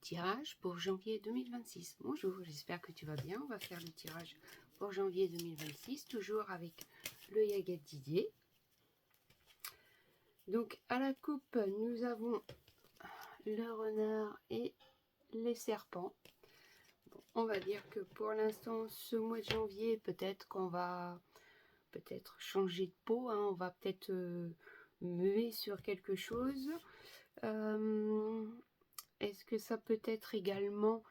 tirage pour janvier 2026. Bonjour, j'espère que tu vas bien. On va faire le tirage pour janvier 2026, toujours avec le Yaget Didier. Donc à la coupe, nous avons le renard et les serpents. Bon, on va dire que pour l'instant, ce mois de janvier, peut-être qu'on va changer de peau. On va peut-être muer sur quelque chose. Est-ce que ça peut être également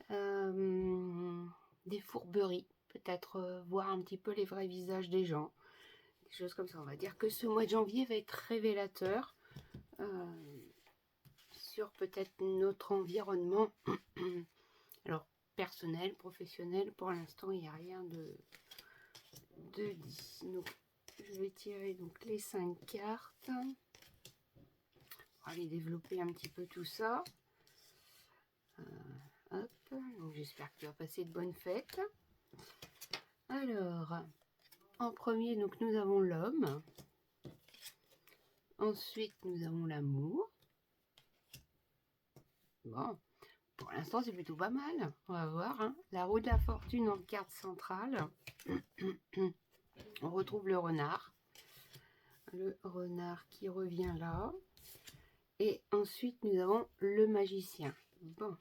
des fourberies, peut-être voir un petit peu les vrais visages des gens, des choses comme ça. On va dire que ce mois de janvier va être révélateur sur peut-être notre environnement. Alors personnel, professionnel, pour l'instant il n'y a rien de dit. Donc je vais tirer donc les 5 cartes. On va aller développer un petit peu tout ça. Hop, donc j'espère que tu vas passer de bonnes fêtes. Alors, en premier, donc nous avons l'homme. Ensuite, nous avons l'amour. Bon, pour l'instant, c'est plutôt pas mal. On va voir. Hein. La roue de la fortune en carte centrale. On retrouve le renard. Le renard qui revient là. Et ensuite, nous avons le magicien. Bon.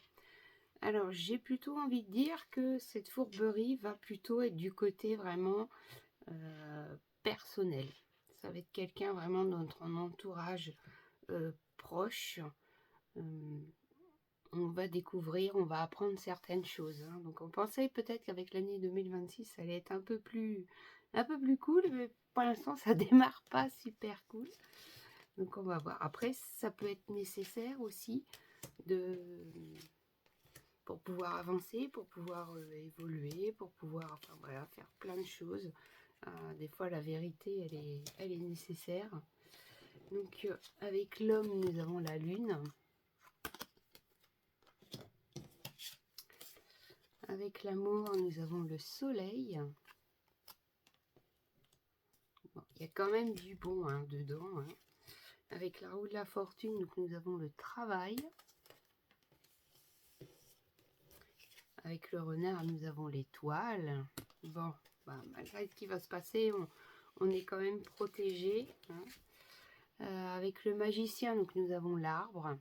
Alors, j'ai plutôt envie de dire que cette fourberie va plutôt être du côté vraiment personnel. Ça va être quelqu'un vraiment dans notre entourage proche. On va découvrir, on va apprendre certaines choses. Hein. Donc, on pensait peut-être qu'avec l'année 2026, ça allait être un peu plus cool, mais pour l'instant, ça démarre pas super cool. Donc, on va voir. Après, ça peut être nécessaire aussi pour pouvoir avancer, pour pouvoir évoluer, pour pouvoir enfin, voilà, faire plein de choses. Des fois, la vérité, elle est nécessaire. Donc, avec l'homme, nous avons la lune. Avec l'amour, nous avons le soleil. Bon, il y a quand même du bon hein, dedans. Hein. Avec la roue de la fortune, donc, nous avons le travail. Avec le renard, nous avons l'étoile. Bon, bah, malgré ce qui va se passer, on est quand même protégé. Hein. Avec le magicien, donc nous avons l'arbre.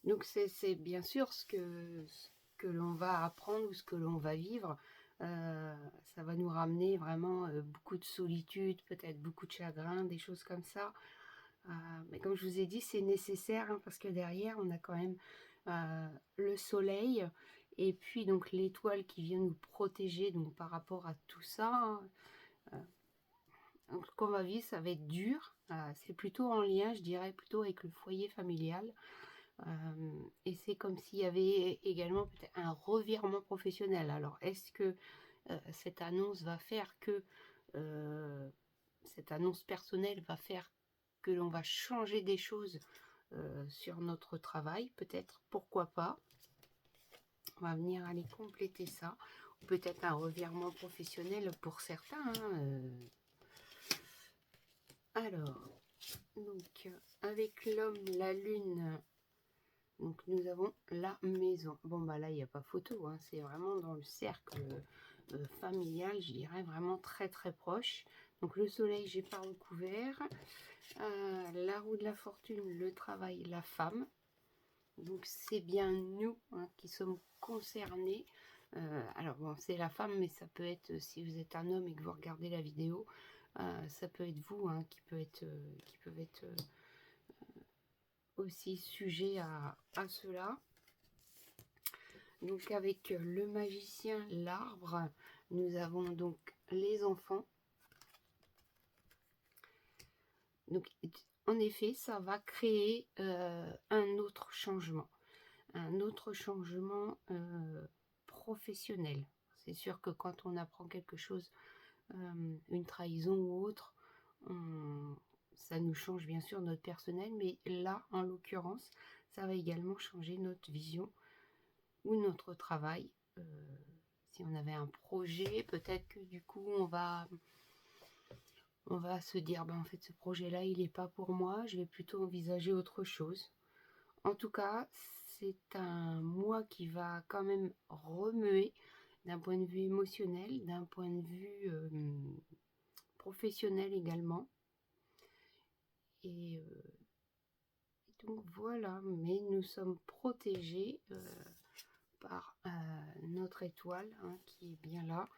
Donc c'est bien sûr ce que l'on va apprendre ou ce que l'on va vivre. Ça va nous ramener vraiment beaucoup de solitude, peut-être beaucoup de chagrin, des choses comme ça. Mais comme je vous ai dit, c'est nécessaire hein, parce que derrière, on a quand même le soleil et puis donc l'étoile qui vient nous protéger donc par rapport à tout ça. Donc, ce qu'on va vivre, ça va être dur. C'est plutôt en lien, je dirais, plutôt avec le foyer familial. Et c'est comme s'il y avait également peut-être un revirement professionnel. Alors, est-ce que cette annonce va faire que... cette annonce personnelle va faire que l'on va changer des choses sur notre travail, peut-être, pourquoi pas. On va venir aller compléter ça. Peut-être un revirement professionnel pour certains. Hein, Alors, donc, avec l'homme, la lune, donc nous avons la maison. Bon, bah là, il n'y a pas photo, hein, c'est vraiment dans le cercle familial, je dirais, vraiment très très proche. Donc, le soleil, j'ai pas recouvert. La roue de la fortune, le travail, la femme. Donc, c'est bien nous hein, qui sommes concernés. Alors, bon, c'est la femme, mais ça peut être, si vous êtes un homme et que vous regardez la vidéo, ça peut être vous hein, qui peuvent être aussi sujet à cela. Donc avec le magicien, l'arbre, nous avons donc les enfants. Donc en effet, ça va créer un autre changement professionnel. C'est sûr que quand on apprend quelque chose, une trahison ou autre, ça nous change bien sûr notre personnel, mais là, en l'occurrence, ça va également changer notre vision ou notre travail. Si on avait un projet, peut-être que du coup, on va On va se dire: «Ben, en fait, ce projet-là, il est pas pour moi, je vais plutôt envisager autre chose». En tout cas, c'est un mois qui va quand même remuer d'un point de vue émotionnel, d'un point de vue, professionnel également et donc voilà, mais nous sommes protégés, par, notre étoile, hein, qui est bien là.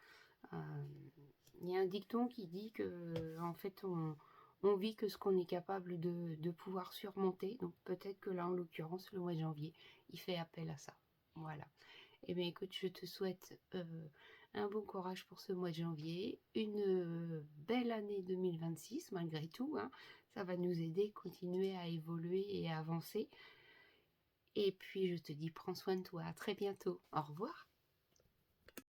Il y a un dicton qui dit que en fait, on vit que ce qu'on est capable de pouvoir surmonter. Donc peut-être que là, en l'occurrence, le mois de janvier, il fait appel à ça. Voilà. Eh bien, écoute, je te souhaite un bon courage pour ce mois de janvier, une belle année 2026 malgré tout, hein. Ça va nous aider, continuer à évoluer et à avancer. Et puis, je te dis, prends soin de toi. À très bientôt. Au revoir.